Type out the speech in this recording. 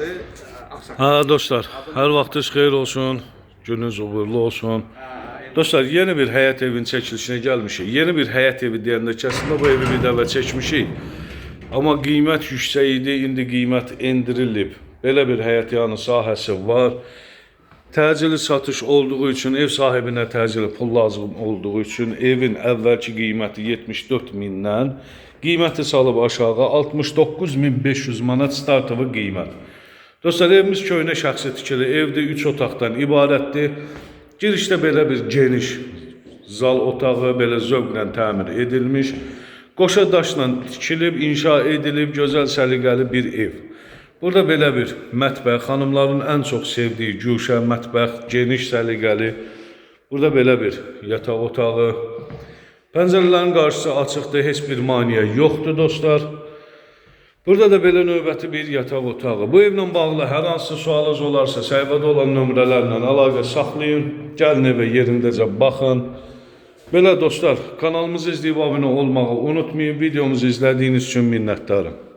Adı Ağsaqqal. Ha dostlar, hər vaxtınız xeyir olsun, gününüz uğurlu olsun. Dostlar, yeni bir həyət evinin çəkilişinə gəlmişik. Yeni bir həyət evi deyəndə kəsində bu evi bir dəfə çəkmişik. Amma qiymət yüksək idi, indi qiymət endirilib. Belə bir həyət yanı sahəsi var. Təcili satış olduğu üçün, ev sahibinə təcili pul lazım olduğu üçün evin əvvəlki qiyməti 74 mindən, qiyməti salıb aşağı 69.500 manat startı qiymət. Dostlar, evimiz köhnə şəxsi tikili evdir, 3 otaqdan ibarətdir. Girişdə belə bir geniş zal otağı belə zövqlə təmir edilmiş. Qoşa daşla tikilib, inşa edilib, gözəl səliqəli bir ev. Burada belə bir mətbəx, xanımların ən çox sevdiyi güşə, mətbəx, geniş səliqəli. Burada belə bir yataq otağı. Pəncərələrin qarşısı açıqdır, heç bir maneə yoxdur dostlar. Burada da belə növbəti bir yataq otağı. Bu evlə bağlı hər hansı sualınız olarsa, səhifədə olan nömrələrlə əlaqə saxlayın. Gəlin evə yerindəcə baxın. Belə dostlar, kanalımızı izləyib abunə olmağı unutmayın. Videomuzu izlədiyiniz üçün minnətdarım.